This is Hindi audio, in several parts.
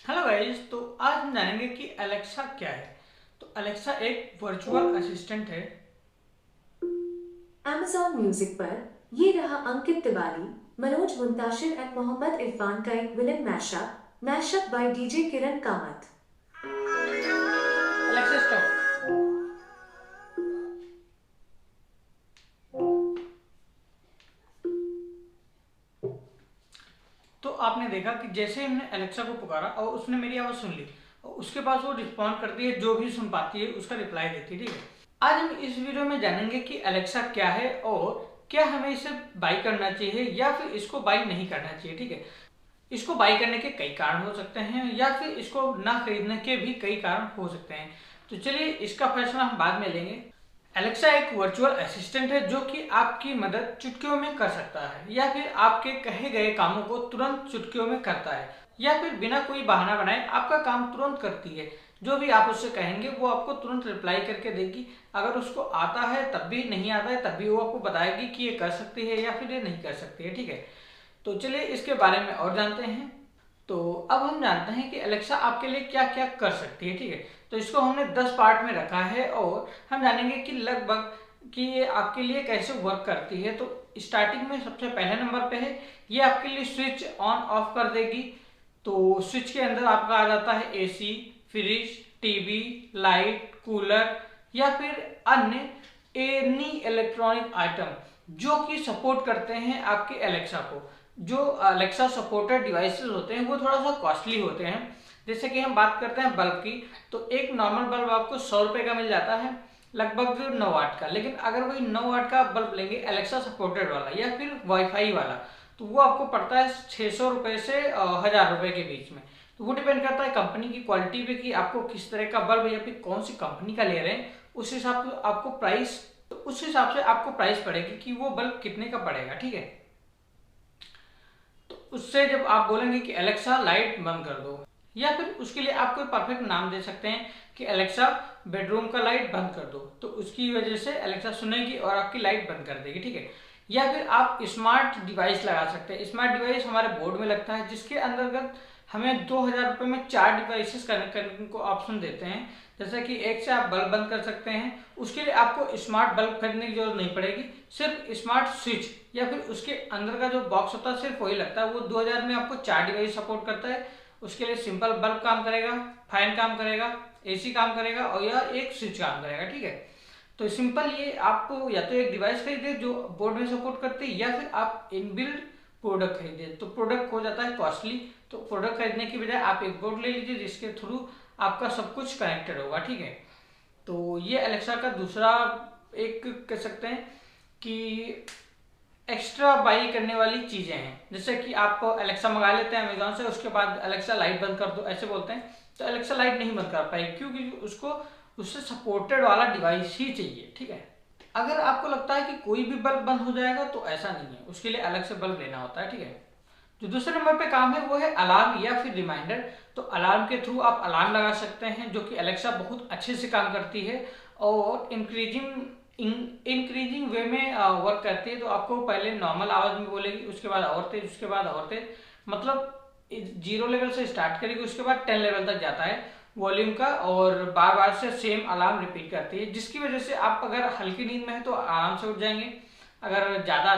Hello guys. तो आज हम जानेंगे कि अलेक्सा क्या है। तो अलेक्सा एक वर्चुअल असिस्टेंट है। अमेज़न म्यूजिक पर ये रहा अंकित तिवारी, मनोज मुंताशिर एंड मोहम्मद इरफान का एक villain mashup by DJ Kiran Kamat. Alexa stop. तो आपने देखा कि जैसे हमने अलेक्सा को पुकारा और उसने मेरी आवाज़ सुन ली और उसके पास वो रिस्पॉन्ड करती है, जो भी सुन पाती है उसका रिप्लाई देती है। ठीक है। आज हम इस वीडियो में जानेंगे कि अलेक्सा क्या है और क्या हमें इसे बाई करना चाहिए या फिर इसको बाई नहीं करना चाहिए। ठीक है। इसको बाई करने के कई कारण हो सकते हैं या फिर इसको ना खरीदने के भी कई कारण हो सकते हैं। तो चलिए इसका फैसला हम बाद में लेंगे। एलेक्सा एक वर्चुअल असिस्टेंट है जो कि आपकी मदद चुटकियों में कर सकता है या फिर आपके कहे गए कामों को तुरंत चुटकियों में करता है या फिर बिना कोई बहाना बनाए आपका काम तुरंत करती है। जो भी आप उससे कहेंगे वो आपको तुरंत रिप्लाई करके देगी। अगर उसको आता है तब भी, नहीं आता है तब भी वो आपको बताएगी कि ये कर सकती है या फिर ये नहीं कर सकती है। ठीक है। तो चलिए इसके बारे में और जानते हैं। तो अब हम जानते हैं कि अलेक्सा आपके लिए क्या क्या कर सकती है। ठीक है। तो इसको हमने 10 पार्ट में रखा है और हम जानेंगे कि लगभग कि ये आपके लिए कैसे वर्क करती है। तो स्टार्टिंग में सबसे पहले नंबर पे है, ये आपके लिए स्विच ऑन ऑफ कर देगी। तो स्विच के अंदर आपका आ जाता है AC, fridge, TV, light, cooler या फिर अन्य एनी इलेक्ट्रॉनिक आइटम जो कि सपोर्ट करते हैं आपके अलेक्सा को। जो अलेक्सा सपोर्टेड डिवाइसेस होते हैं वो थोड़ा सा कॉस्टली होते हैं। जैसे कि हम बात करते हैं बल्ब की, तो एक नॉर्मल बल्ब आपको 100 रुपये का मिल जाता है, लगभग 9 वाट का। लेकिन अगर वही 9 वाट का बल्ब लेंगे अलेक्सा सपोर्टेड वाला या फिर वाईफाई वाला, तो वो आपको पड़ता है 600 रुपये से 1000 रुपये के बीच में। तो वो डिपेंड करता है कंपनी की क्वालिटी पे कि आपको किस तरह का बल्ब या फिर कौन सी कंपनी का ले रहे हैं। उस हिसाब से आपको प्राइस, तो उस हिसाब से आपको प्राइस पड़ेगी कि वो बल्ब कितने का पड़ेगा। ठीक है। तो उससे जब आप बोलेंगे कि अलेक्सा लाइट बंद कर दो, या फिर उसके लिए आप कोई परफेक्ट नाम दे सकते हैं कि अलेक्सा बेडरूम का लाइट बंद कर दो, तो उसकी वजह से अलेक्सा सुनेगी और आपकी लाइट बंद कर देगी। ठीक है। या फिर आप स्मार्ट डिवाइस लगा सकते हैं। स्मार्ट डिवाइस हमारे बोर्ड में लगता है जिसके अंतर्गत हमें 2000 रुपये में 4 डिवाइसेस कनेक्ट करने को ऑप्शन देते हैं। जैसे कि एक से आप बल्ब बंद कर सकते हैं, उसके लिए आपको स्मार्ट बल्ब खरीदने की जरूरत नहीं पड़ेगी, सिर्फ स्मार्ट स्विच या फिर उसके अंदर का जो बॉक्स होता है सिर्फ वही लगता है। वो 2000 में आपको 4 डिवाइस सपोर्ट करता है। उसके लिए सिंपल बल्ब काम करेगा, फैन काम करेगा, एसी काम करेगा और या एक स्विच काम करेगा। ठीक है। तो सिंपल ये आपको या तो एक डिवाइस खरीदे जो बोर्ड में सपोर्ट करते हैं या फिर आप इनबिल्ड प्रोडक्ट खरीदे। तो प्रोडक्ट हो जाता है कॉस्टली, तो प्रोडक्ट खरीदने की बजाय आप एक बोर्ड ले लीजिए जिसके थ्रू आपका सब कुछ कनेक्टेड होगा। ठीक है। तो ये अलेक्सा का दूसरा एक कह सकते हैं कि एक्स्ट्रा बाई करने वाली चीजें हैं। जैसे कि आप अलेक्सा मंगा लेते हैं अमेजोन से, उसके बाद अलेक्सा लाइट बंद कर दो ऐसे बोलते हैं, तो अलेक्सा लाइट नहीं बंद कर पाएगी क्योंकि उसको उससे सपोर्टेड वाला डिवाइस ही चाहिए। ठीक है। अगर आपको लगता है कि कोई भी बल्ब बंद हो जाएगा तो ऐसा नहीं है, उसके लिए अलग से बल्ब लेना होता है। ठीक है। जो दूसरे नंबर पे काम है वो है अलार्म या फिर रिमाइंडर। तो अलार्म के थ्रू आप अलार्म लगा सकते हैं जो कि अलेक्सा बहुत अच्छे से काम करती है और इंक्रीजिंग वे में वर्क करती है। तो आपको पहले नॉर्मल आवाज में बोलेगी, उसके बाद और तेज, उसके बाद और तेज, मतलब 0 लेवल से स्टार्ट करेगी, उसके बाद 10 लेवल तक जाता है वॉल्यूम का, और बार बार से सेम अलार्म रिपीट करती है, जिसकी वजह से आप अगर हल्की नींद में है तो आराम से उठ जाएंगे। अगर ज़्यादा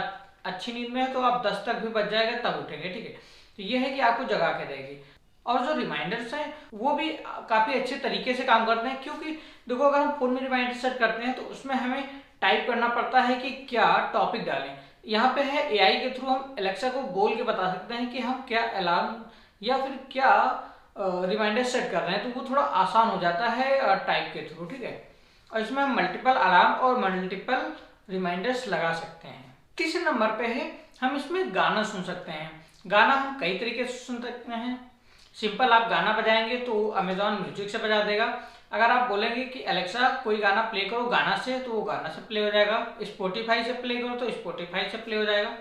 अच्छी नींद में है तो आप 10 तक भी बच जाएगा तब उठेंगे। ठीक है। तो ये है कि आपको जगा के देगी। और जो रिमाइंडर्स हैं वो भी काफ़ी अच्छे तरीके से काम करते हैं, क्योंकि देखो अगर हम फोन में रिमाइंडर सेट करते हैं तो उसमें हमें टाइप करना पड़ता है कि क्या टॉपिक डालें। यहाँ पे है एआई के थ्रू हम एलेक्सा को बोल के बता सकते हैं कि हम क्या अलार्म या फिर क्या रिमाइंडर सेट कर रहे हैं, तो वो थोड़ा आसान हो जाता है टाइप के थ्रू। ठीक है। और इसमें हम मल्टीपल अलार्म और मल्टीपल रिमाइंडर्स लगा सकते हैं। तीसरे नंबर पे है हम इसमें गाना सुन सकते हैं। गाना हम कई तरीके से सुन सकते हैं। सिंपल आप गाना बजाएंगे तो अमेजॉन म्यूजिक से बजा देगा। अगर आप बोलेंगे कि अलेक्सा कोई गाना प्ले करो गाना से, तो वो गाना से प्ले हो जाएगा। स्पॉटिफाई से प्ले करो तो स्पॉटिफाई से प्ले हो जाएगा।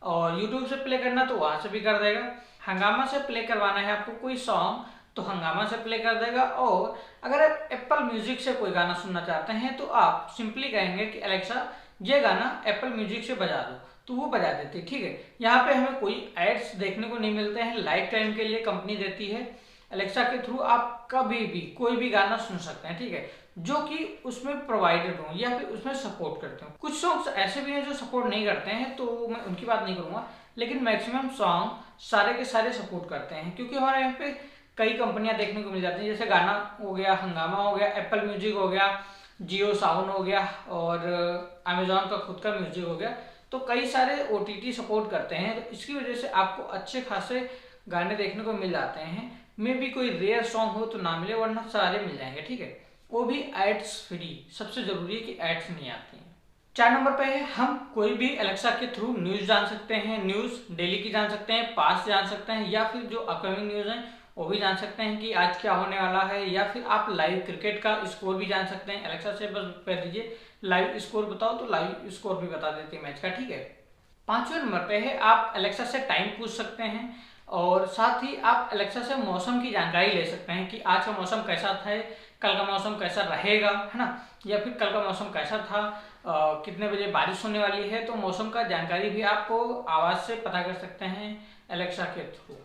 और यूट्यूब से प्ले करना तो वहां से भी कर देगा। हंगामा से प्ले करवाना है आपको कोई सॉन्ग तो हंगामा से प्ले कर देगा। और अगर आप एप्पल म्यूजिक से कोई गाना सुनना चाहते हैं तो आप सिंपली कहेंगे कि अलेक्सा ये गाना एप्पल म्यूजिक से बजा दो, तो वो बजा देती है। ठीक है। यहाँ पे हमें कोई एड्स देखने को नहीं मिलते हैं, लाइफ टाइम के लिए कंपनी देती है। एलेक्सा के थ्रू आप कभी भी कोई भी गाना सुन सकते हैं, ठीक है, जो कि उसमें प्रोवाइडेड हो या फिर उसमें सपोर्ट करते हो। कुछ सॉन्ग्स ऐसे भी हैं जो सपोर्ट नहीं करते हैं, तो मैं उनकी बात नहीं करूंगा, लेकिन मैक्सिमम सॉन्ग सारे के सारे सपोर्ट करते हैं, क्योंकि हमारे यहाँ पे कई कंपनियां देखने को मिल जाती हैं, जैसे गाना हो गया, हंगामा हो गया, एप्पल म्यूजिक हो गया, जियो सावन हो गया और अमेजोन का खुद का म्यूजिक हो गया। तो कई सारे OTT सपोर्ट करते हैं, तो इसकी वजह से आपको अच्छे खासे गाने देखने को मिल जाते हैं। मे भी कोई रेयर सॉन्ग हो तो ना मिले, वरना सारे मिल जाएंगे, ठीक है, वो भी एड्स फ्री। सबसे जरूरी है कि एड्स नहीं आती हैं। 4 नंबर पे है, हम कोई भी एलेक्सा के थ्रू न्यूज जान सकते हैं। न्यूज डेली की जान सकते हैं, पास्ट जान सकते हैं, या फिर जो अपकमिंग न्यूज है वो भी जान सकते हैं कि आज क्या होने वाला है, या फिर आप लाइव क्रिकेट का स्कोर भी जान सकते हैं। एलेक्सा से बस कह दीजिए लाइव स्कोर बताओ, तो लाइव स्कोर भी बता देती है मैच का, ठीक है। 5वें नंबर पे है, आप एलेक्सा से टाइम पूछ सकते हैं, और साथ ही आप एलेक्सा से मौसम की जानकारी ले सकते हैं कि आज का मौसम कैसा था, कल का मौसम कैसा रहेगा, है ना, या फिर कल का मौसम कैसा था, कितने बजे बारिश होने वाली है। तो मौसम का जानकारी भी आपको आवाज से पता कर सकते हैं एलेक्सा के थ्रू।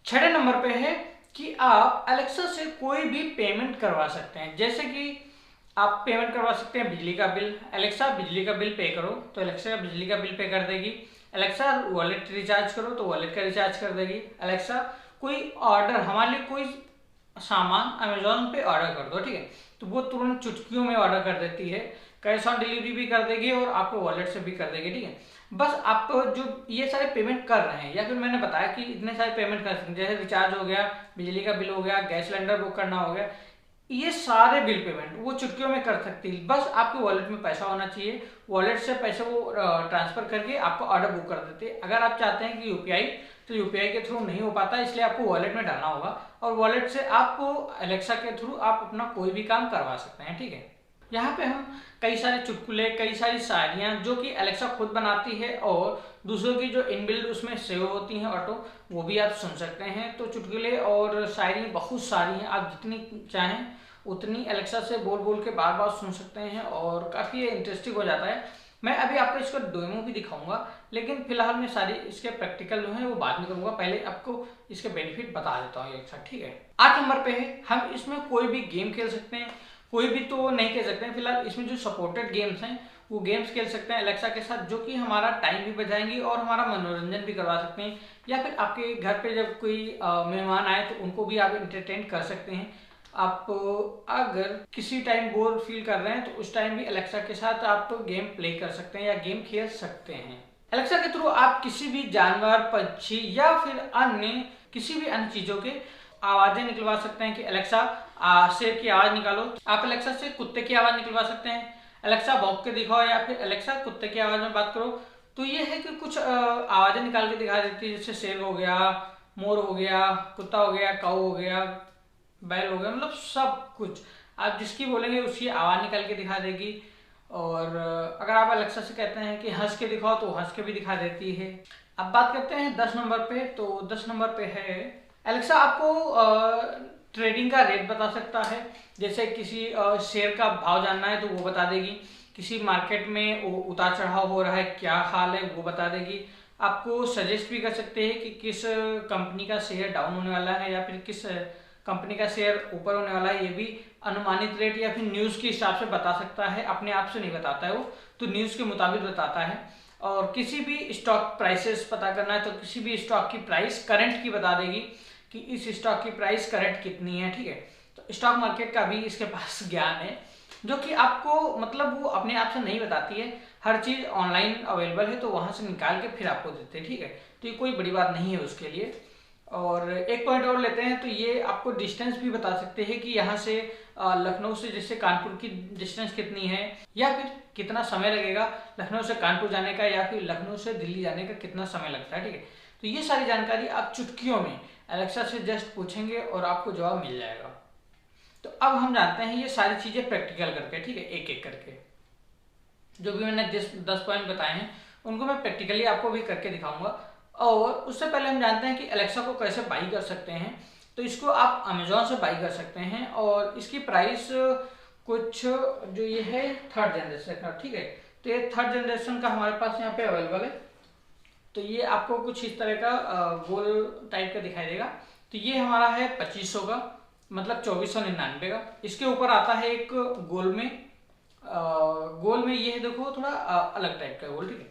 6 नंबर पे है कि आप एलेक्सा से कोई भी पेमेंट करवा सकते हैं, जैसे कि आप पेमेंट करवा सकते हैं बिजली का बिल। एलेक्सा बिजली का बिल पे करो, तो एलेक्सा बिजली का बिल पे कर देगी। एलेक्सा वॉलेट रिचार्ज करो, तो वॉलेट का रिचार्ज कर देगी। एलेक्सा कोई ऑर्डर, हमारे लिए कोई सामान अमेजोन पे ऑर्डर कर दो, ठीक है, तो वो तुरंत चुटकियों में ऑर्डर कर देती है। कैश ऑन डिलीवरी भी कर देगी और आपको वॉलेट से भी कर देगी, ठीक है। बस आपको जो ये सारे पेमेंट कर रहे हैं, या फिर मैंने बताया कि इतने सारे पेमेंट कर सकते हैं, जैसे रिचार्ज हो गया, बिजली का बिल हो गया, गैस सिलेंडर बुक करना हो गया, ये सारे बिल पेमेंट वो चुटकियों में कर सकती है। बस आपके वॉलेट में पैसा होना चाहिए, वॉलेट से पैसे वो ट्रांसफर करके आपको ऑर्डर बुक कर देते हैं। अगर आप चाहते हैं कि यूपीआई, तो यूपीआई के थ्रू नहीं हो पाता, इसलिए आपको वॉलेट में डालना होगा, और वॉलेट से आपको एलेक्सा के थ्रू आप अपना कोई भी काम करवा सकते हैं, ठीक है। यहाँ पे हम कई सारे चुटकुले, कई सारी शायरियाँ जो कि एलेक्सा खुद बनाती है, और दूसरों की जो इनबिल्ड उसमें सेव होती हैं ऑटो, वो भी आप सुन सकते हैं। तो चुटकुले और शायरी बहुत सारी हैं, आप जितनी चाहें उतनी एलेक्सा से बोल बोल के बार बार सुन सकते हैं, और काफ़ी इंटरेस्टिंग हो जाता है। मैं अभी आपको इसका डेमो भी दिखाऊंगा, लेकिन फिलहाल मैं सारी इसके प्रैक्टिकल जो है वो बाद में करूंगा। पहले आपको इसके बेनिफिट बता देता हूँ एक साथ, ठीक है। 8 नंबर पे है, हम इसमें कोई भी गेम खेल सकते हैं। कोई भी तो नहीं खेल सकते हैं फिलहाल, इसमें जो सपोर्टेड गेम्स हैं वो गेम्स खेल सकते हैं एलेक्सा के साथ, जो कि हमारा टाइम भी बचाएंगी और हमारा मनोरंजन भी करवा सकते हैं। या फिर आपके घर पे जब कोई मेहमान आए तो उनको भी आप इंटरटेन कर सकते हैं। आप अगर किसी टाइम बोर फील कर रहे हैं तो उस टाइम भी एलेक्सा के साथ आप गेम प्ले कर सकते हैं या गेम खेल सकते हैं। एलेक्सा के थ्रू आप किसी भी जानवर, पक्षी या फिर अन्य किसी भी अन्य चीजों के आवाजें निकलवा सकते हैं कि एलेक्सा शेर की आवाज निकालो। आप एलेक्सा से कुत्ते की आवाज निकलवा सकते हैं, एलेक्सा भौंक के दिखाओ, या फिर एलेक्सा कुत्ते की आवाज में बात करो। तो ये है कि कुछ आवाजें निकाल के दिखा देती है, जैसे शेर हो गया, मोर हो गया, कुत्ता हो गया, काऊ हो गया, बैल हो गया, मतलब सब कुछ आप जिसकी बोलेंगे उसकी आवाज निकाल के दिखा देगी। और अगर आप एलेक्सा से कहते हैं कि हंस के दिखाओ तो हंस के भी दिखा देती है। अब बात करते हैं 10 नंबर पे। तो 10 नंबर पे है, एलेक्सा आपको ट्रेडिंग का रेट बता सकता है, जैसे किसी शेयर का भाव जानना है तो वो बता देगी, किसी मार्केट में उतार चढ़ाव हो रहा है क्या हाल है वो बता देगी। आपको सजेस्ट भी कर सकते हैं कि किस कंपनी का शेयर डाउन होने वाला है या फिर किस कंपनी का शेयर ऊपर होने वाला है, ये भी अनुमानित रेट या फिर न्यूज़ के हिसाब से बता सकता है, अपने आप से नहीं बताता है वो, तो न्यूज़ के मुताबिक बताता है। और किसी भी स्टॉक प्राइसेस पता करना है तो किसी भी स्टॉक की प्राइस करंट की बता देगी कि इस स्टॉक की प्राइस करंट कितनी है, ठीक है। तो स्टॉक मार्केट का भी इसके पास ज्ञान है, जो कि आपको मतलब वो अपने आप से नहीं बताती है, हर चीज़ ऑनलाइन अवेलेबल है तो वहाँ से निकाल के फिर आपको देते हैं, ठीक है। तो ये कोई बड़ी बात नहीं है उसके लिए। और एक पॉइंट और लेते हैं, तो ये आपको डिस्टेंस भी बता सकते हैं कि यहाँ से लखनऊ से जैसे कानपुर की डिस्टेंस कितनी है, या फिर कितना समय लगेगा लखनऊ से कानपुर जाने का, या फिर लखनऊ से दिल्ली जाने का कितना समय लगता है, ठीक है। तो ये सारी जानकारी आप चुटकियों में एलेक्सा से जस्ट पूछेंगे और आपको जवाब मिल जाएगा। तो अब हम जानते हैं ये सारी चीज़ें प्रैक्टिकल करके, ठीक है, एक एक करके। जो भी मैंने 10 पॉइंट बताए हैं उनको मैं प्रैक्टिकली आपको भी करके दिखाऊंगा। और उससे पहले हम जानते हैं कि एलेक्सा को कैसे बाई कर सकते हैं। तो इसको आप अमेजोन से बाई कर सकते हैं, और इसकी प्राइस कुछ जो ये है 3rd जनरेशन का, ठीक है। तो ये 3rd जनरेशन का हमारे पास यहाँ पे अवेलेबल है। तो ये आपको कुछ इस तरह का गोल टाइप का दिखाई देगा। तो ये हमारा है 2500 का, मतलब 2499 का। इसके ऊपर आता है एक गोल में, ये है देखो थोड़ा अलग टाइप का गोल, ठीक है,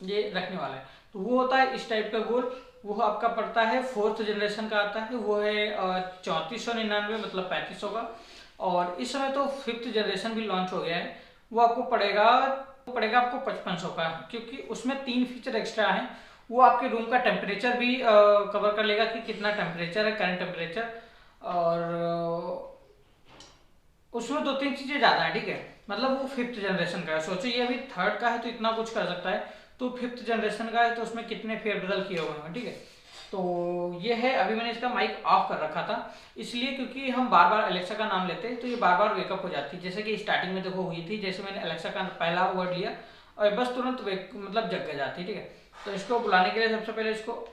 ये रखने वाला है। तो वो होता है इस टाइप का गोल, वो आपका पड़ता है 4th जनरेशन का आता है, वो है 3499 मतलब 3500 का। और इस समय तो 5th जनरेशन भी लॉन्च हो गया है, वो आपको पड़ेगा आपको 5500 का, क्योंकि उसमें 3 फीचर एक्स्ट्रा हैं। वो आपके रूम का टेम्परेचर भी कवर कर लेगा कि कितना टेम्परेचर है, करंट टेम्परेचर, और उसमें 2-3 चीजें ज्यादा है, ठीक है। मतलब वो 5th जनरेशन का है, सोचो ये अभी 3rd का है तो इतना कुछ कर सकता है, तो 5th जनरेशन का है तो उसमें कितने फेरबदल किए हुए हैं, ठीक है। तो ये है, अभी मैंने इसका माइक ऑफ कर रखा था इसलिए क्योंकि हम बार बार अलेक्सा का नाम लेते हैं तो ये बार बार वेकअप हो जाती है। जैसे कि स्टार्टिंग में देखो हुई थी, जैसे मैंने अलेक्सा का पहला वर्ड लिया और बस तुरंत मतलब जग जाती है, ठीक है। तो इसको बुलाने के लिए सबसे पहले इसको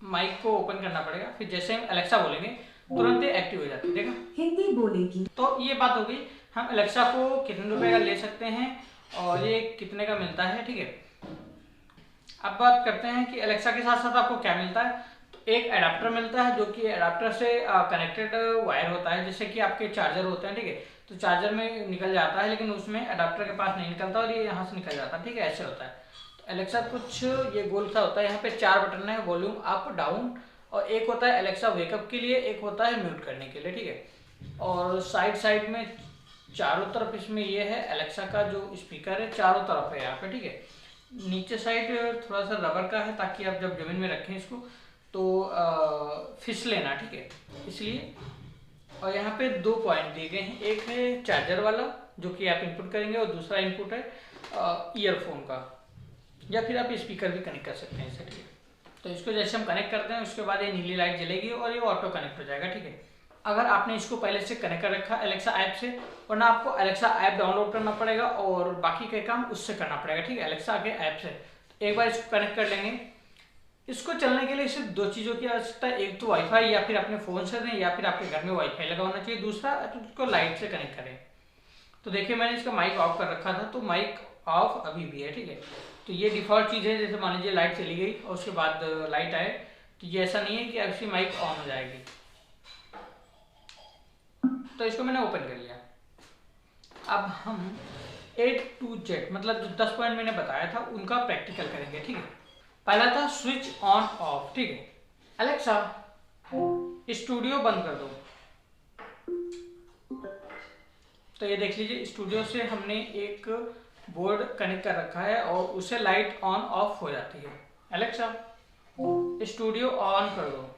माइक को ओपन करना पड़ेगा, फिर जैसे हम अलेक्सा बोलेंगे तुरंत ये एक्टिव हो जाती है, देखा। हिंदी बोलेगी। तो ये बात हो गई, हम अलेक्सा को कितने रुपए का ले सकते हैं और ये कितने का मिलता है, ठीक है। अब बात करते हैं कि अलेक्सा के साथ साथ आपको क्या मिलता है। तो एक एडाप्टर मिलता है, जो कि एडाप्टर से कनेक्टेड वायर होता है, जैसे कि आपके चार्जर होते हैं, ठीक है। तो चार्जर में निकल जाता है लेकिन उसमें एडाप्टर के पास नहीं निकलता और ये यहाँ से निकल जाता है, ठीक है, ऐसे होता है। तो अलेक्सा कुछ ये गोल सा होता है, यहाँ पे 4 बटन है, वॉल्यूम अप डाउन, और एक होता है अलेक्सा वेकअप के लिए, एक होता है म्यूट करने के लिए, ठीक है। और साइड में चारों तरफ इसमें ये है अलेक्सा का जो स्पीकर है, चारों तरफ है यहाँ पे, ठीक है। नीचे साइड थोड़ा सा रबर का है ताकि आप जब जमीन में रखें इसको तो फिसले ना, ठीक है, इसलिए। और यहाँ पे 2 पॉइंट दिए गए हैं, एक है चार्जर वाला जो कि आप इनपुट करेंगे और दूसरा इनपुट है ईयरफोन का, या फिर आप स्पीकर भी कनेक्ट कर सकते हैं इससे, ठीक है। तो इसको जैसे हम कनेक्ट करते हैं उसके बाद ये नीली लाइट जलेगी और ये ऑटो कनेक्ट हो जाएगा, ठीक है। अगर आपने इसको पहले से कनेक्ट कर रखा अलेक्सा ऐप से, वरना आपको अलेक्सा ऐप डाउनलोड करना पड़ेगा और बाकी के काम उससे करना पड़ेगा, ठीक है, अलेक्सा के ऐप से। तो एक बार इसको कनेक्ट कर लेंगे। इसको चलने के लिए सिर्फ 2 चीज़ों की आवश्यकता है, एक तो वाईफाई या फिर अपने फ़ोन से दें या फिर आपके घर में वाईफाई लगा होना चाहिए, दूसरा तो उसको लाइट से कनेक्ट करें। तो देखिए मैंने इसका माइक ऑफ कर रखा था, तो माइक ऑफ अभी भी है, ठीक है। तो ये डिफ़ॉल्ट चीज़ है, जैसे मान लीजिए लाइट चली गई और उसके बाद लाइट आए तो ये ऐसा नहीं है कि ऐसी माइक ऑन हो जाएगी। तो इसको मैंने ओपन कर लिया। अब हम A to Z मतलब जो 10 पॉइंट मैंने बताया था उनका प्रैक्टिकल करेंगे, ठीक है। पहला था स्विच ऑन ऑफ, ठीक है। अलेक्सा स्टूडियो बंद कर दो। तो ये देख लीजिए स्टूडियो से हमने एक बोर्ड कनेक्ट कर रखा है और उससे लाइट ऑन ऑफ हो जाती है। अलेक्सा स्टूडियो ऑन कर दो।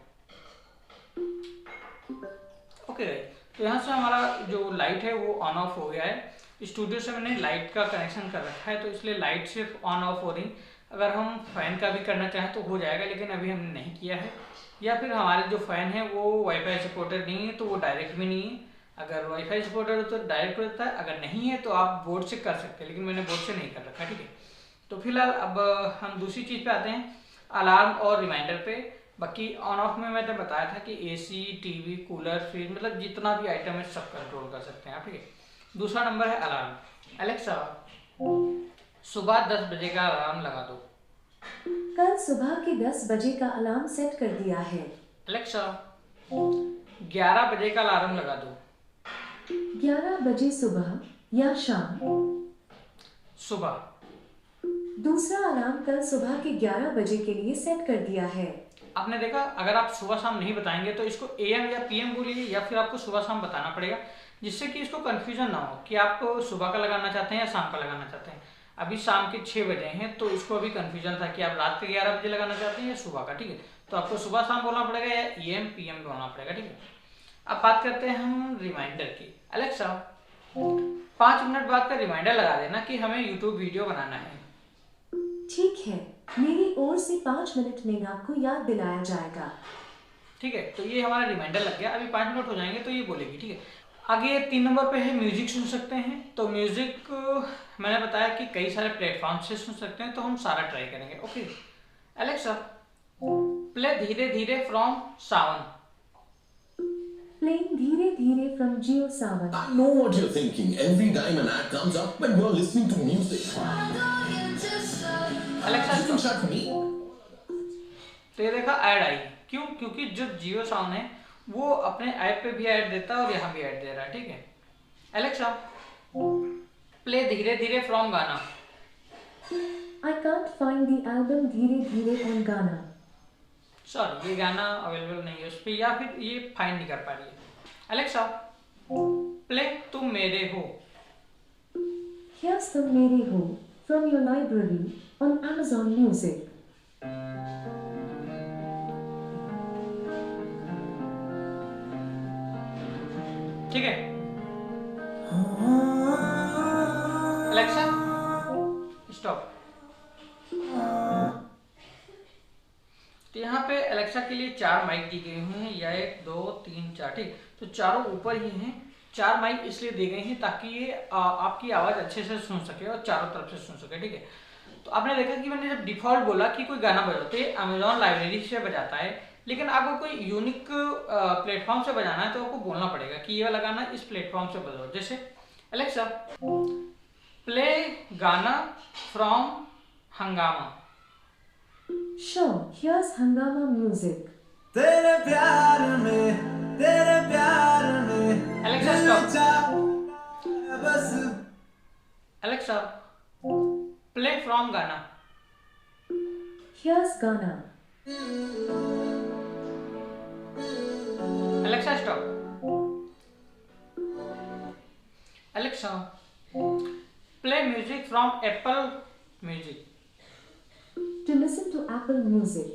ओके, तो यहाँ से हमारा जो लाइट है वो ऑन ऑफ हो गया है। स्टूडियो से मैंने लाइट का कनेक्शन कर रखा है तो इसलिए लाइट सिर्फ ऑन ऑफ हो रही। अगर हम फैन का भी करना चाहें तो हो जाएगा, लेकिन अभी हमने नहीं किया है। या फिर हमारे जो फैन है वो वाईफाई सपोर्टेड नहीं है तो वो डायरेक्ट भी नहीं है। अगर वाईफाई सपोर्टेड हो तो डायरेक्ट हो जाता है, अगर नहीं है तो आप बोर्ड से कर सकते हैं, लेकिन मैंने बोर्ड से नहीं कर रखा, ठीक है। तो फिलहाल अब हम दूसरी चीज़ पे आते हैं, अलार्म और रिमाइंडर पे। बाकी ऑन ऑफ में मैंने बताया था कि AC, टीवी, कूलर, फ्रिज, मतलब जितना भी आइटम है सब कंट्रोल कर सकते हैं आप, ठीक है। दूसरा नंबर है अलार्म। अलेक्सा सुबह 10 बजे का अलार्म लगा दो। कल सुबह के 10 बजे का अलार्म सेट कर दिया है। अलेक्सा 11 बजे का अलार्म लगा दो। 11 बजे सुबह या शाम? सुबह। दूसरा अलार्म कल सुबह के 11 बजे के लिए सेट कर दिया है। आपने देखा, अगर आप सुबह शाम नहीं बताएंगे तो इसको AM या PM बोलिए, या फिर आपको सुबह शाम बताना पड़ेगा, जिससे कि इसको कंफ्यूजन ना हो कि आप सुबह का लगाना चाहते हैं या शाम का लगाना चाहते हैं। अभी शाम के 6 बजे हैं तो इसको अभी कंफ्यूजन था कि आप रात के 11 बजे लगाना चाहते हैं या सुबह का, ठीक है। तो आपको सुबह शाम बोलना पड़ेगा या AM PM बोलना पड़ेगा, ठीक है। अब बात करते हैं हम रिमाइंडर की। अलेक्सा 5 मिनट बाद का रिमाइंडर लगा देना कि हमें YouTube वीडियो बनाना है। ठीक है, मेरी ओर से 5 मिनट में आपको याद दिलाया जाएगा। ठीक है, तो ये हमारा रिमाइंडर लग गया। अभी 5 मिनट हो जाएंगे तो ये बोलेगी, ठीक है। आगे 3 नंबर पे है म्यूजिक सुन सकते हैं। तो म्यूजिक मैंने बताया कि कई सारे प्लेटफॉर्म से सुन सकते हैं, तो हम सारा ट्राई करेंगे। ओके अलेक्सा प्ले धीरे धीरे फ्रॉम सावन। Playing धीरे धीरे from Jio Sawan। I know what you're thinking every time an ad comes up when you're listening to music. Alexa You can shut me. तो ये देखा ऐड आई, क्यों? क्योंकि जो जियो साउंड है वो अपने ऐप पे भी ऐड देता है और यहाँ भी ऐड दे रहा है, ठीक है। एलेक्सा प्ले धीरे धीरे फ्रॉम गाना। I can't find the album धीरे धीरे on गाना। सॉरी, ये गाना अवेलेबल नहीं है उस पर, या फिर ये फाइंड नहीं कर पा रही है। एलेक्सा प्ले तुम मेरे हो। Here's तुम मेरे हो from your library on Amazon Music। ठीक है। Alexa stop. तो यहाँ पे एलेक्सा के लिए 4 माइक दी गई हुई हैं, या 1 2 3 4, ठीक। तो चारों ऊपर ही हैं। 4 माइक इसलिए दी गई हैं ताकि ये आपकी आवाज़ अच्छे से सुन सके और चारों तरफ से सुन सके, ठीक है। तो आपने देखा कि मैंने जब डिफ़ॉल्ट बोला कि कोई गाना बजाओ तो ये अमेजॉन लाइब्रेरी से बजाता है, लेकिन आपको कोई यूनिक प्लेटफॉर्म से बजाना है तो आपको बोलना पड़ेगा कि ये वाला गाना इस प्लेटफॉर्म से बजाओ। जैसे एलेक्सा प्ले गाना फ्रॉम हंगामा। Sure, here's हंगामा music। तेरे प्यार में एलेक्सा स्टॉप। बस एलेक्सा प्ले फ्रॉम गाना। Here's गाना। Alexa stop. Alexa play music from Apple music. To listen to Apple Music,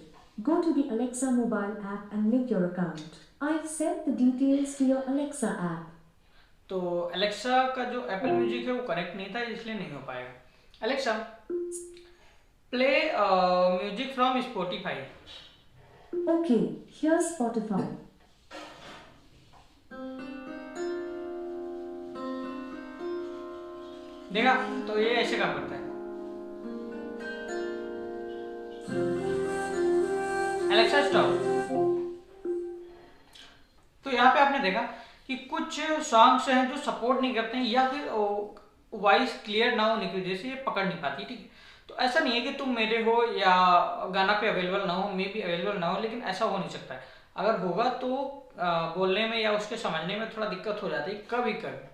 go to the Alexa mobile app and link your account। I've sent the details to your Alexa app। तो एलेक्सा का जो एप्पल म्यूजिक है वो कनेक्ट नहीं था, इसलिए नहीं हो पाएगा। Alexa play music from Spotify. Okay, here's Spotify। देखा, तो ये ऐसे काम करता है। Alexa stop. तो यहाँ पे आपने देखा कि कुछ सॉन्ग्स हैं जो सपोर्ट नहीं करते हैं, या फिर वॉइस क्लियर ना होने की वजह से ये पकड़ नहीं पाती, ठीक है। तो ऐसा नहीं है कि तुम मेरे हो या गाना पे अवेलेबल ना हो, मे बी अवेलेबल ना हो, लेकिन ऐसा हो नहीं सकता है। अगर होगा तो बोलने में या उसके समझने में थोड़ा दिक्कत हो जाती है कभी कभी।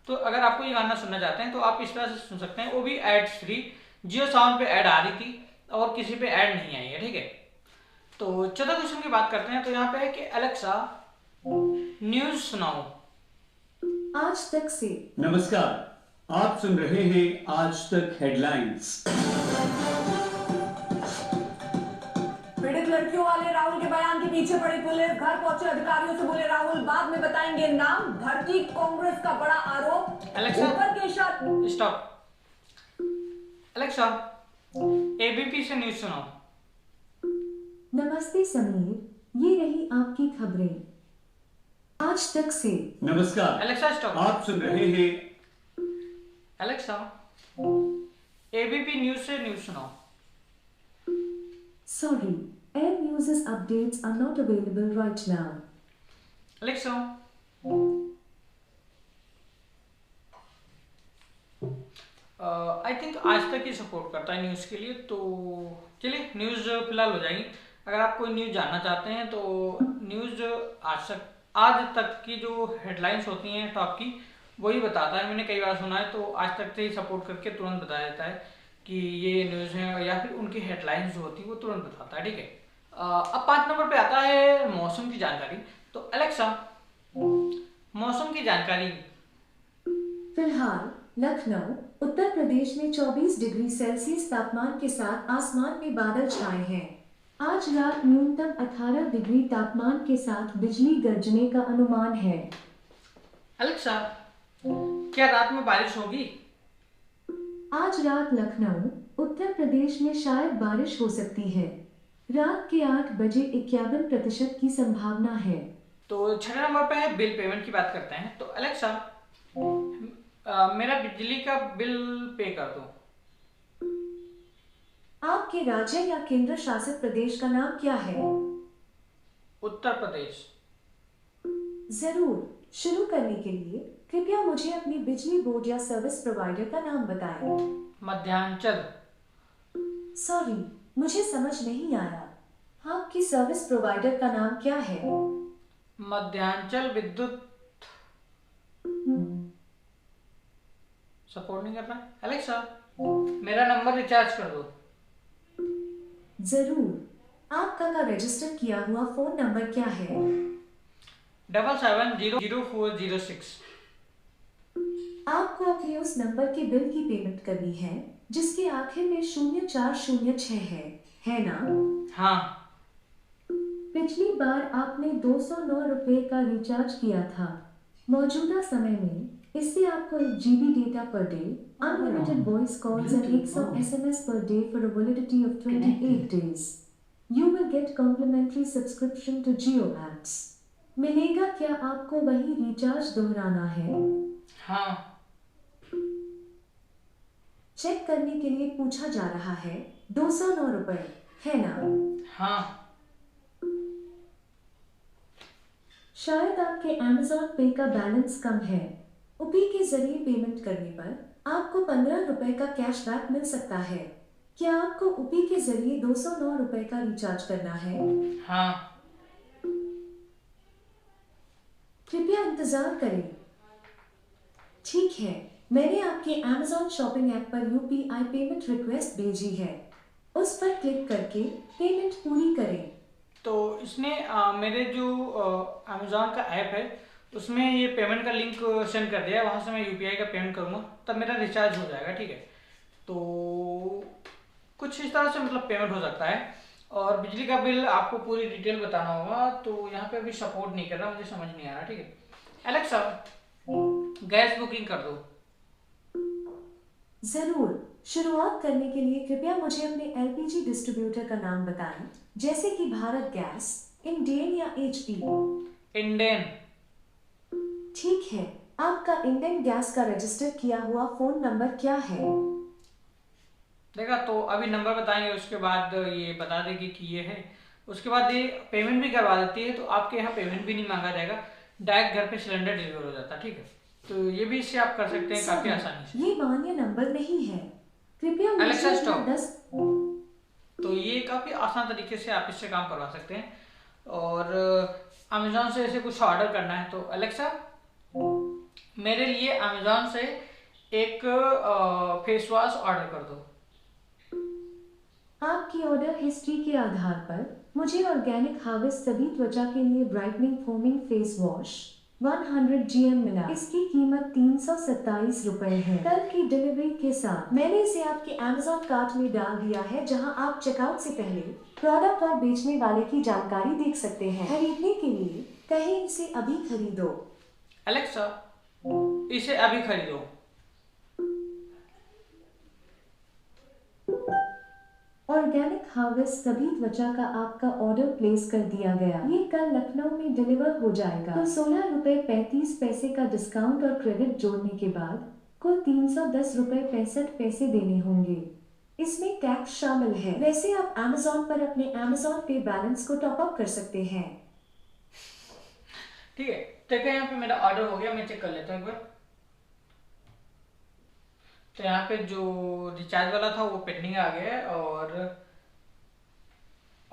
तो अगर आपको ये गाना सुनना चाहते हैं तो आप इस तरह से सुन सकते हैं, वो भी एड्स फ्री। जियो साउंड पे ऐड आ रही थी और किसी पे ऐड नहीं आई है, ठीक है। तो चौथा क्वेश्चन की बात करते हैं। तो यहाँ पे है कि एलेक्सा न्यूज सुनाओ। आज तक से। नमस्कार, आप सुन रहे हैं आज तक हेडलाइंस। पीड़ित लड़कियों वाले राहुल के बयान के पीछे पड़ी पुलिस। घर पहुंचे अधिकारियों से बोले राहुल बाद में बताएंगे नाम। भर्ती कांग्रेस का बड़ा आरोप। एलेक्सा ऊपर के इशारे। स्टॉप। एलेक्सा एबीपी से न्यूज सुनाओ। नमस्ते समीर, ये रही आपकी खबरें आज तक से। नमस्कार, एलेक्सा स्टॉप। आप सुन रहे हैं एलेक्सा एबीपी न्यूज से न्यूज सुनाओ। Sorry, Air News' updates are not available right now। Alexa I think आज तक ही सपोर्ट करता है न्यूज़ के लिए। तो चलिए न्यूज़ फिलहाल हो जाएगी। अगर आप कोई न्यूज़ जानना चाहते हैं तो न्यूज़ आज तक की जो हेडलाइंस होती हैं टॉप की वही बताता है। मैंने कई बार सुना है, तो आज तक से ही सपोर्ट करके तुरंत बता देता है कि ये न्यूज़ है, या फिर उनकी हेडलाइंस जो होती है वो तुरंत बताता है, ठीक है। अब 5 नंबर पे आता है मौसम की जानकारी। तो एलेक्सा मौसम की जानकारी। फिलहाल लखनऊ उत्तर प्रदेश में 24 डिग्री सेल्सियस तापमान के साथ आसमान में बादल छाए हैं। आज रात न्यूनतम 18 डिग्री तापमान के साथ बिजली गरजने का अनुमान है। एलेक्सा क्या रात में बारिश होगी? आज रात लखनऊ उत्तर प्रदेश में शायद बारिश हो सकती है। रात के 8 बजे 51% की संभावना है। तो 6 नंबर पे है बिल पेमेंट की बात करते हैं। तो एलेक्सा मेरा बिजली का बिल पे कर दो। आपके राज्य या केंद्र शासित प्रदेश का नाम क्या है? उत्तर प्रदेश। जरूर, शुरू करने के लिए कृपया मुझे अपनी बिजली बोर्ड या सर्विस प्रोवाइडर का नाम बताएं। मध्यांचल। सॉरी, मुझे समझ नहीं आया। आपकी सर्विस प्रोवाइडर का नाम क्या है? मध्यांचल विद्युत सपोर्ट नहीं कर रहा है। एलेक्सा मेरा नंबर रिचार्ज कर दो। जरूर। आपका का रजिस्टर किया हुआ फोन नंबर क्या है? 77000406। आपको अपने उस नंबर के बिल की पेमेंट करनी है जिसके आखिर में 0406 है ना? हाँ। पिछली बार आपने 209 रुपए का रिचार्ज किया था। मौजूदा समय में इससे आपको 1 GB data per day, unlimited voice calls and 100 SMS per day for a validity of 28 days. You will get complimentary subscription to Jio apps. मिलेगा क्या आपको वही रिचार्ज दोहराना है? हाँ। चेक करने के लिए पूछा जा रहा है 209 रुपए, है ना? हाँ। शायद आपके Amazon पे का बैलेंस कम है। उपी के जरिए पेमेंट करने पर आपको 15 रुपए का कैशबैक मिल सकता है। क्या आपको उपी के जरिए 209 रुपए का रिचार्ज करना है? हाँ। कृपया इंतजार करें। ठीक है, मैंने आपके Amazon शॉपिंग ऐप पर UPI पेमेंट रिक्वेस्ट भेजी है। उस पर क्लिक करके पेमेंट पूरी करें। तो इसने मेरे जो अमेज़ॉन का ऐप है उसमें ये पेमेंट का लिंक सेंड कर दिया है। वहाँ से मैं UPI का पेमेंट करूँगा तब मेरा रिचार्ज हो जाएगा। ठीक है, तो कुछ इस तरह से मतलब पेमेंट हो सकता है। और बिजली का बिल आपको पूरी डिटेल बताना होगा, तो यहाँ पे अभी सपोर्ट नहीं कर रहा, मुझे समझ नहीं आ रहा। ठीक है, एलेक्सा गैस बुकिंग कर दो। जरूर। शुरुआत करने के लिए कृपया मुझे अपने LPG डिस्ट्रीब्यूटर का नाम बताएं, जैसे कि भारत गैस, इंडेन या HP। इंडेन। ठीक है, आपका इंडेन गैस का रजिस्टर किया हुआ फोन नंबर क्या है? देखा, तो अभी नंबर बताएंगे, उसके बाद ये बता देगी कि ये है। उसके बाद ये पेमेंट भी करवा देती है, तो आपके यहाँ पेमेंट भी नहीं मांगा जाएगा, डायरेक्ट घर पे सिलेंडर डिलीवर हो जाता है। ठीक है, तो ये भी इससे आप कर सकते हैं काफी आसानी से। ये मान्य नंबर नहीं है। कृपया मुझे Alexa, stop. 10। तो ये काफी आसान तरीके से आप इससे काम करवा सकते हैं। और अमेजोन से ऐसे कुछ ऑर्डर करना है तो अलेक्सा मेरे लिए अमेजोन से एक फेस वॉश ऑर्डर कर दो। आपकी ऑर्डर हिस्ट्री के आधार पर मुझे ऑर्गेनिक हार्वेस्ट सभी त्वचा के लिए brightening foaming face wash 100 GM मिला। इसकी कीमत 327 रुपए है। कल की डिलीवरी के साथ मैंने इसे आपके Amazon कार्ट में डाल दिया है, जहां आप चेकआउट से पहले प्रोडक्ट और बेचने वाले की जानकारी देख सकते हैं। खरीदने के लिए कहें इसे अभी खरीदो। अलेक्सा इसे अभी खरीदो। ऑर्गेनिक हार्वेस्ट सभी त्वचा का आपका ऑर्डर प्लेस कर दिया गया। ये कल लखनऊ में डिलीवर हो जाएगा। तो 16 रुपए 35 पैसे का डिस्काउंट और क्रेडिट जोड़ने के बाद कुल 310 रुपए 65 पैसे देने होंगे। इसमें टैक्स शामिल है। वैसे आप Amazon पर अपने Amazon पे बैलेंस को टॉप अप कर सकते हैं। ठीक है, देखो यहाँ पे मेरा ऑर्डर हो गया, मैं चेक कर लेता हूँ एक बार। तो यहाँ पे जो रिचार्ज वाला था वो पेंडिंग आ गया है और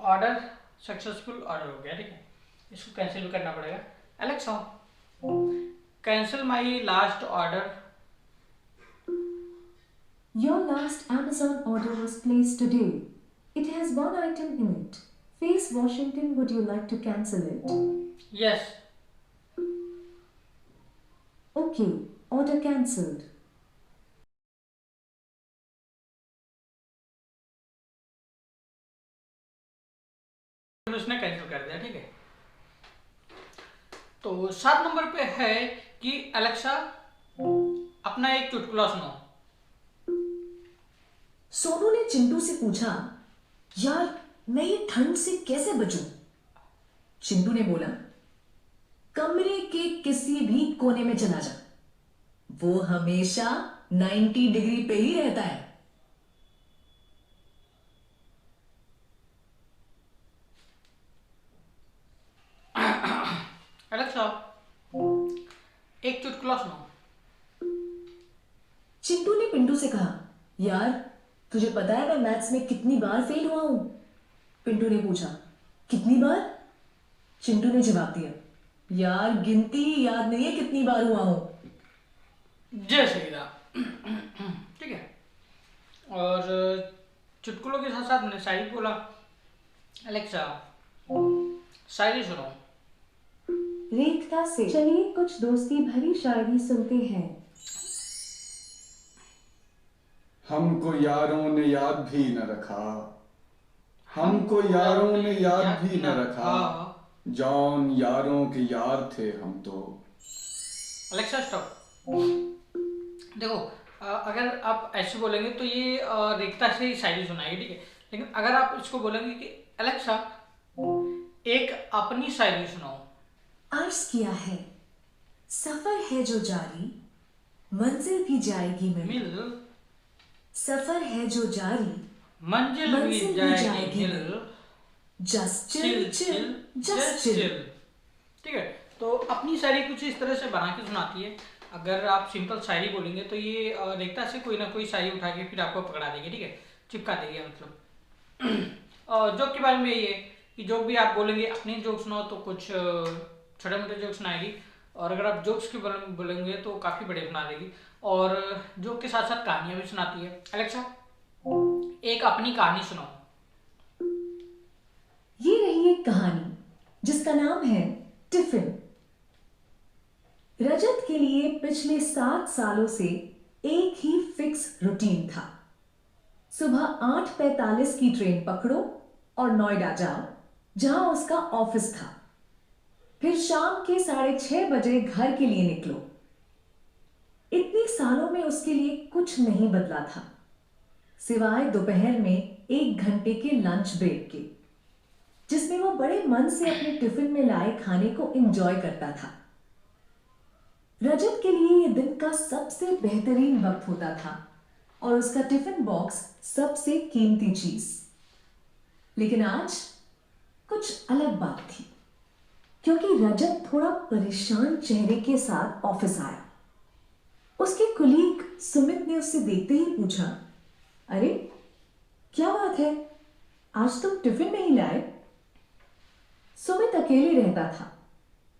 ऑर्डर सक्सेसफुल ऑर्डर हो गया। ठीक है, इसको कैंसिल करना पड़ेगा। Alexa cancel my last order. Your last Amazon order was placed today. It has one item in it. Face Washington, would you like to cancel it? Yes. Okay, order cancelled. उसने कैंसिल कर दिया। ठीक है, तो 7 नंबर पे है कि अलेक्सा अपना एक चुटकुला सुनाओ। सोनू ने चिंटू से पूछा, यार मैं ये ठंड से कैसे बचूं? चिंटू ने बोला, कमरे के किसी भी कोने में चला जा, वो हमेशा 90 डिग्री पे ही रहता है। अलेक्सा एक चुटकुला सुनाओ। चिंटू ने पिंटू से कहा, यार तुझे पता है मैं मैथ्स में कितनी बार फेल हुआ हूं? पिंटू ने पूछा, कितनी बार? चिंटू ने जवाब दिया, यार गिनती याद नहीं है कितनी बार हुआ हूं। जय श्री राम। ठीक है। और चुटकुलों के साथ साथ मैंने शायरी बोला। अलेक्सा शायरी सुनाओ। रेखता से चलिए कुछ दोस्ती भरी शायरी सुनते हैं। हमको यारों ने याद भी न रखा, हमको यारों ने याद भी न रखा, जौन यारों के यार थे हम तो। Alexa stop. देखो अगर आप ऐसे बोलेंगे तो ये रेखता से ही शायरी सुनाएगी, ठीक है। लेकिन अगर आप इसको बोलेंगे कि अलेक्सा एक अपनी शायरी सुनाओ। अर्ज किया है सफर है जो जारी, मंजिल भी जाएगी मिल। सफर है जो जारी, मंजिल भी जाएगी मिल। Just chill chill just chill. ठीक है। तो अपनी शायरी कुछ इस तरह से बना के सुनाती है। अगर आप सिंपल शायरी बोलेंगे तो ये रेखता से कोई ना कोई शायरी उठा के फिर आपको पकड़ा देगी, ठीक है, चिपका देगी मतलब। और जोक के बारे में ये कि जोक भी आप बोलेंगे अपनी जोक सुनाओ तो कुछ छोटे मोटे जोक सुनाएगी, और अगर आप जोक्स के बारे में बोलेंगे तो काफ़ी बड़े बना देगी। और जोक के साथ साथ कहानियाँ भी सुनाती है। अलेक्सा एक अपनी कहानी सुनाओ। ये रही एक कहानी जिसका नाम है टिफिन। रजत के लिए पिछले 7 सालों से एक ही फिक्स रूटीन था। सुबह 8:45 की ट्रेन पकड़ो और नोएडा जाओ जहां उसका ऑफिस था। फिर शाम के 6:30 बजे घर के लिए निकलो। इतने सालों में उसके लिए कुछ नहीं बदला था सिवाय दोपहर में 1 घंटे के लंच ब्रेक के, जिसमें वो बड़े मन से अपने टिफिन में लाए खाने को एंजॉय करता था। रजत के लिए यह दिन का सबसे बेहतरीन वक्त होता था और उसका टिफिन बॉक्स सबसे कीमती चीज। लेकिन आज कुछ अलग बात थी, क्योंकि रजत थोड़ा परेशान चेहरे के साथ ऑफिस आया। उसके कुलीग सुमित ने उससे देखते ही पूछा, अरे क्या बात है, आज तुम टिफिन नहीं लाए? सुमित अकेले रहता था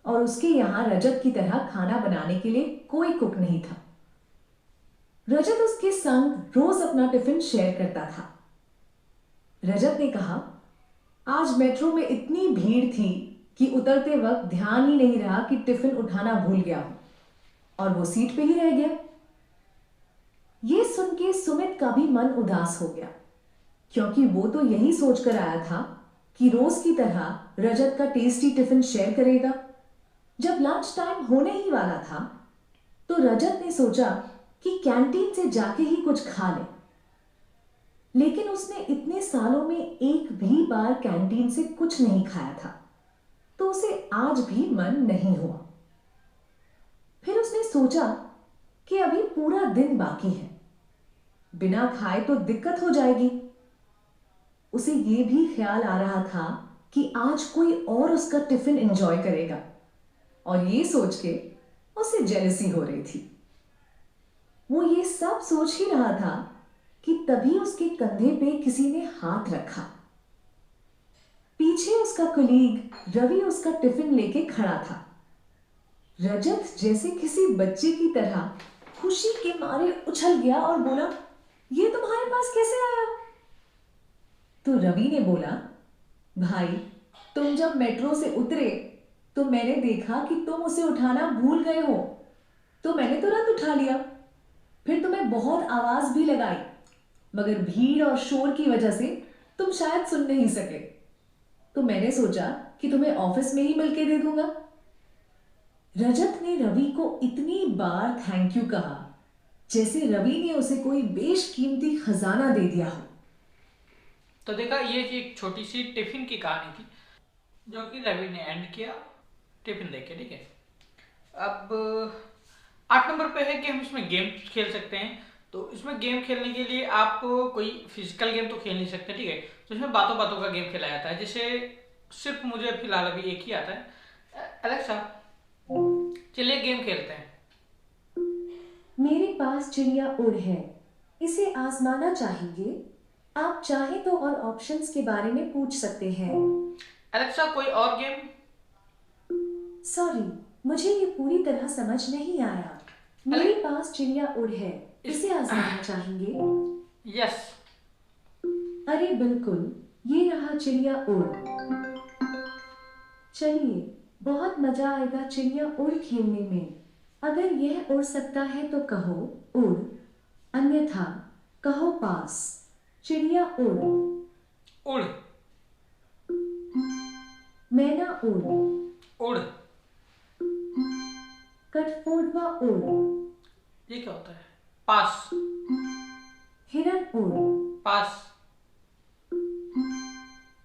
और उसके यहां रजत की तरह खाना बनाने के लिए कोई कुक नहीं था। रजत उसके संग रोज अपना टिफिन शेयर करता था। रजत ने कहा, आज मेट्रो में इतनी भीड़ थी कि उतरते वक्त ध्यान ही नहीं रहा कि टिफिन उठाना भूल गया हूं और वो सीट पे ही रह गया। यह सुन के सुमित का भी मन उदास हो गया, क्योंकि वो तो यही सोचकर आया था कि रोज की तरह रजत का टेस्टी टिफिन शेयर करेगा। जब लंच टाइम होने ही वाला था तो रजत ने सोचा कि कैंटीन से जाके ही कुछ खा ले। लेकिन उसने इतने सालों में एक भी बार कैंटीन से कुछ नहीं खाया था, तो उसे आज भी मन नहीं हुआ। फिर उसने सोचा कि अभी पूरा दिन बाकी है, बिना खाए तो दिक्कत हो जाएगी। उसे यह भी ख्याल आ रहा था कि आज कोई और उसका टिफिन एंजॉय करेगा, और ये सोच के उसे जेलसी हो रही थी। वो ये सब सोच ही रहा था कि तभी उसके कंधे पे किसी ने हाथ रखा। पीछे उसका कुलीग रवि उसका टिफिन लेके खड़ा था। रजत जैसे किसी बच्चे की तरह खुशी के मारे उछल गया और बोला, ये तुम्हारे पास कैसे आया? तो रवि ने बोला, भाई तुम जब मेट्रो से उतरे तो मैंने देखा कि तुम उसे उठाना भूल गए हो, तो मैंने तुरंत उठा लिया। फिर तुम्हें बहुत आवाज भी लगाई, मगर भीड़ और शोर की वजह से तुम शायद सुन नहीं सके, तो मैंने सोचा कि तुम्हें ऑफिस में ही मिलके दे दूंगा। रजत ने रवि को इतनी बार थैंक यू कहा जैसे रवि ने उसे कोई बेशकीमती खजाना दे दिया हो। तो देखा, ये एक छोटी सी टिफिन की कहानी थी जो कि रवि ने एंड किया टिफिन देके, ठीक है। अब 8 नंबर पे है कि हम इसमें गेम खेल सकते हैं। तो इसमें गेम खेलने के लिए आप कोई फिजिकल गेम तो खेल नहीं सकते, ठीक है। तो इसमें बातों बातों का गेम खेला जाता है, जिसे सिर्फ मुझे फिलहाल अभी एक ही आता है। अलेक्सा चलिए गेम खेलते हैं। मेरे पास चिड़िया उड़ है, इसे आजमाना चाहेंगे? आप चाहे तो और ऑप्शंस के बारे में पूछ सकते हैं। एलेक्सा कोई और गेम? सॉरी, मुझे ये पूरी तरह समझ नहीं आया। मेरे पास चिड़िया उड़ है, इसे आजमाना चाहेंगे? यस। अरे बिल्कुल, ये रहा चिड़िया उड़। चलिए, बहुत मजा आएगा चिड़िया उड़ खेलने में। अगर यह उड़ सकता है तो कहो उड़, अन्यथा कहो पास। चिड़िया उड़। उड़। मैना उड़। उड़। कठफोड़वा उड़। ये क्या होता है? पास। हिरन उड़। पास।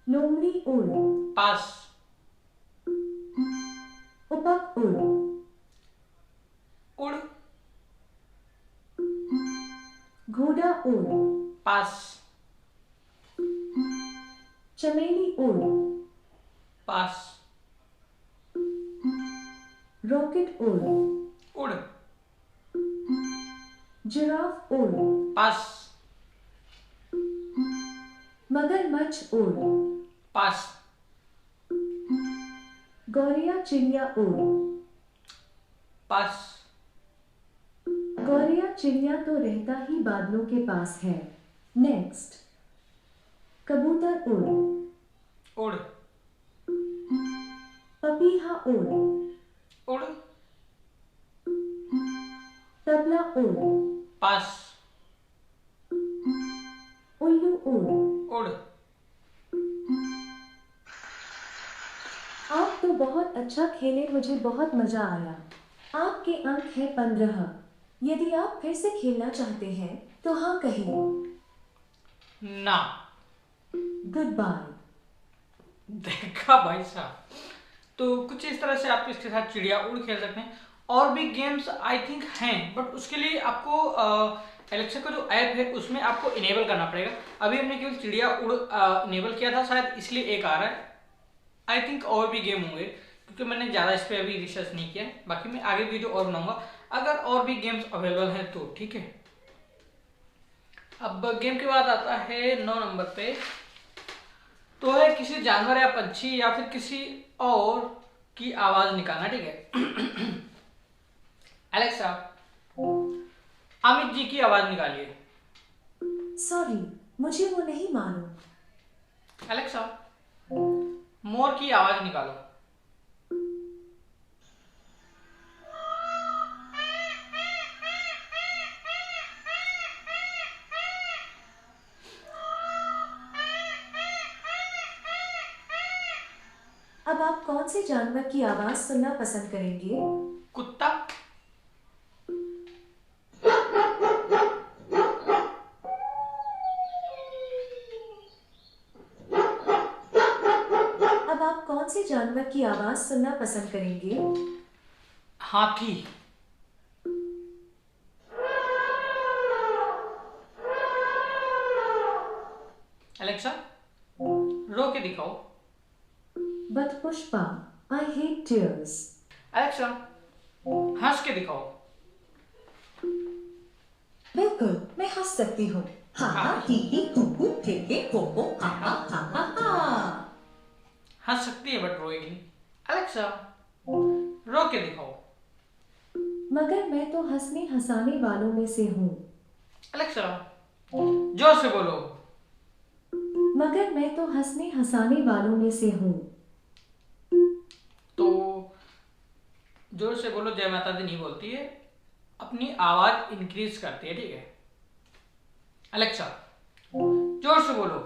लोमड़ी उड़। पास। उपक उड़। उड़। घोड़ा उड़। पास। चमेली उड़। पास। रॉकेट उड़। उड़। जिराफ उड़। पास। मगरमच्छ उड़। पास। गौरिया चिड़िया उड़। पास। गौरिया चिड़िया तो रहता ही बादलों के पास है। नेक्स्ट। कबूतर उड़। उड़। पपीहा उड़। उड़। तबला उड़। पास। उल्लू उड़। उड़। आप तो बहुत अच्छा खेले, मुझे बहुत मजा आया। आपके अंक है 15। यदि आप फिर से खेलना चाहते हैं तो हाँ कहिए। ना। Goodbye. देखा भाई साहब, तो कुछ इस तरह से आप इसके साथ चिड़िया उड़ खेल सकते हैं। और भी गेम्स आई थिंक हैं, बट उसके लिए आपको एलेक्सा का जो ऐप है उसमें आपको इनेबल करना पड़ेगा। अभी हमने केवल चिड़िया उड़ इनेबल किया था, शायद इसलिए एक आ रहा है। आई थिंक और भी गेम होंगे, क्योंकि मैंने ज़्यादा इस पर अभी रिसर्च नहीं किया है। बाकी मैं आगे वीडियो और बनाऊंगा अगर और भी गेम्स अवेलेबल हैं तो, ठीक है। अब गेम के बाद आता है 9 नंबर पे, तो है किसी जानवर या पंछी या फिर किसी और की आवाज निकालना, ठीक है। एलेक्सा अमित जी की आवाज निकालिए। सॉरी, मुझे वो नहीं मालूम। एलेक्सा मोर की आवाज निकालो। अब आप कौन से जानवर की आवाज सुनना पसंद करेंगे? कुत्ता। अब आप कौन से जानवर की आवाज सुनना पसंद करेंगे? हाथी। एलेक्सा रो के दिखाओ। But Pushpa, I hate tears. Alexa हंस के दिखाओ। बिल्कुल, मैं हंस सकती हूँ। हा हा ही हु हु हे हे हो हो हा हा हा हा हा। हंस सकती है बट रोएगी नहीं। एलेक्सा रो के दिखाओ। मगर मैं तो हंसने हंसाने वालों में से हूँ। एलेक्सा जोर से बोलो। मगर मैं तो हंसने हंसाने वालों में से हूँ। तो जोर से बोलो जय माता दी नहीं बोलती है, अपनी आवाज इंक्रीज करती है, ठीक है। एलेक्सा जोर से बोलो।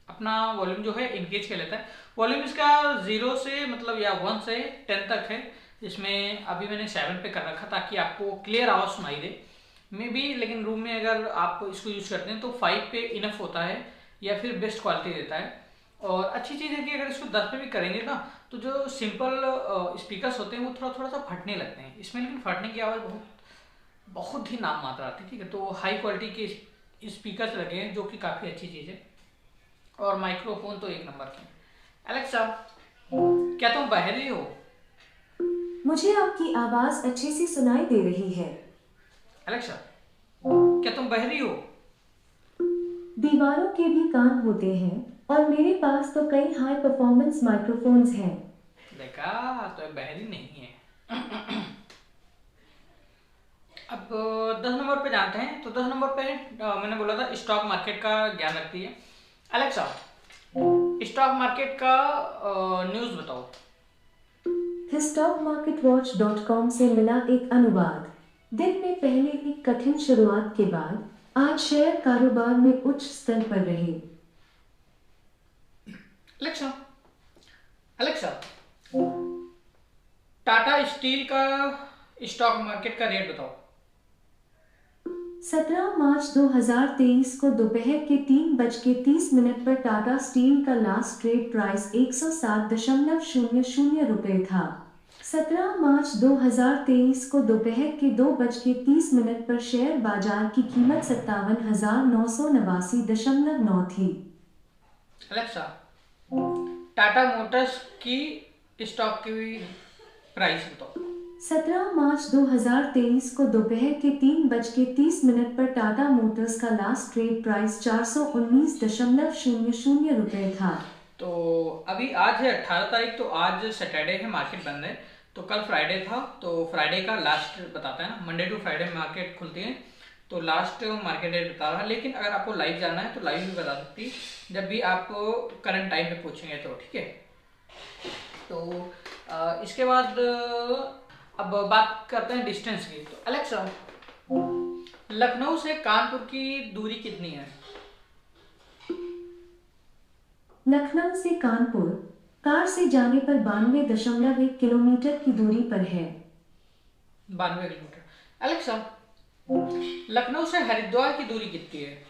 अपना वॉल्यूम जो है इंक्रीज कर लेता है। वॉल्यूम इसका 0 से मतलब या 1 से 10 तक है, जिसमें अभी मैंने 7 पे कर रखा ताकि आपको क्लियर आवाज सुनाई दे। मे बी लेकिन रूम में अगर आप इसको यूज करते हैं तो 5 पे इनफ होता है या फिर बेस्ट क्वालिटी देता है। और अच्छी चीज़ है कि अगर इसको 10 पे भी करेंगे ना तो जो सिंपल स्पीकर्स होते हैं वो थोड़ा सा फटने लगते हैं इसमें, लेकिन फटने की आवाज़ बहुत ही नाम मात्रा आती है, ठीक है। तो हाई क्वालिटी के स्पीकर्स लगे हैं जो कि काफ़ी अच्छी चीज़ है। और माइक्रोफोन तो 1 नंबर के। एलेक्सा क्या तुम बहरी हो? मुझे आपकी आवाज अच्छे से सुनाई दे रही है। एलेक्सा क्या तुम बहरी हो? दीवारों के भी कान होते हैं, और मेरे पास तो कई हाई परफॉर्मेंस माइक्रोफोन्स हैं। देखा, तो बहरी नहीं है। अब 10 नंबर पे जाते हैं। तो 10 नंबर पे मैंने बोला था स्टॉक मार्केट का ज्ञान रखती है। अलेक्सा, स्टॉक मार्केट का न्यूज़ बताओ। stockmarketwatch.com से मिला एक अनुवाद। दिन में पहले एक कठिन शुरुआत के बाद आज शेयर कारोबार में उच्च स्तर पर रहे। अलेक्सा, अलेक्सा, टाटा स्टील का स्टॉक मार्केट का रेट बताओ। 17 मार्च 2023 को दोपहर के 3:30 पर टाटा स्टील का लास्ट ट्रेड प्राइस 107.00 रुपये था। 17 मार्च 2023 को दोपहर के 2:30 पर शेयर बाजार की कीमत 57,989.9 थी। अलेक्सा, टाटा मोटर्स की स्टॉक की प्राइस बताओ। 17 मार्च 2023 को दोपहर के 3:30 पर टाटा मोटर्स का लास्ट ट्रेड प्राइस 419.00 रुपये था। तो अभी आज है 18 तारीख, तो आज सैटरडे है, मार्केट बंद है। तो कल फ्राइडे था, तो फ्राइडे का लास्ट बताता है ना, मंडे टू फ्राइडे मार्केट खुलती है, तो लास्ट मार्केट रेट बता रहा है। लेकिन अगर आपको लाइव जाना है तो लाइव भी बता सकती जब भी आप करंट टाइम पे पूछेंगे तो, ठीक है। तो इसके बाद अब बात करते हैं डिस्टेंस की। तो अलेक्सा, लखनऊ से कानपुर की दूरी कितनी है? लखनऊ से कानपुर कार से जाने पर 92.1 किलोमीटर की दूरी पर है। 92 किलोमीटर। अलेक्सा, लखनऊ से हरिद्वार की दूरी कितनी है?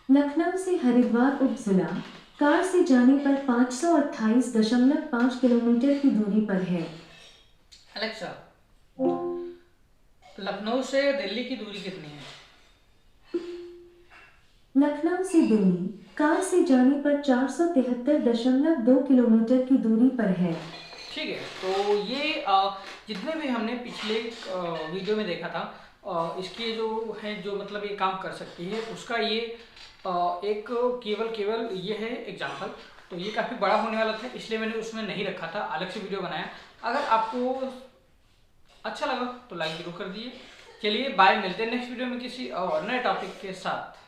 लखनऊ से हरिद्वार उपजिला कार से जाने पर 528.5 किलोमीटर की दूरी पर है। अलेक्सा, लखनऊ से दिल्ली की दूरी कितनी है? लखनऊ से दिल्ली कार से जाने पर 473.2 किलोमीटर की दूरी पर है। ठीक है। तो ये जितने भी हमने पिछले वीडियो में देखा था, इसके जो है, जो मतलब ये काम कर सकती है, उसका ये एक केवल ये है एग्जाम्पल। तो ये काफ़ी बड़ा होने वाला था, इसलिए मैंने उसमें नहीं रखा था, अलग से वीडियो बनाया। अगर आपको अच्छा लगा तो लाइक जरूर कर दीजिए। चलिए बाय, मिलते हैं नेक्स्ट वीडियो में किसी और नए टॉपिक के साथ।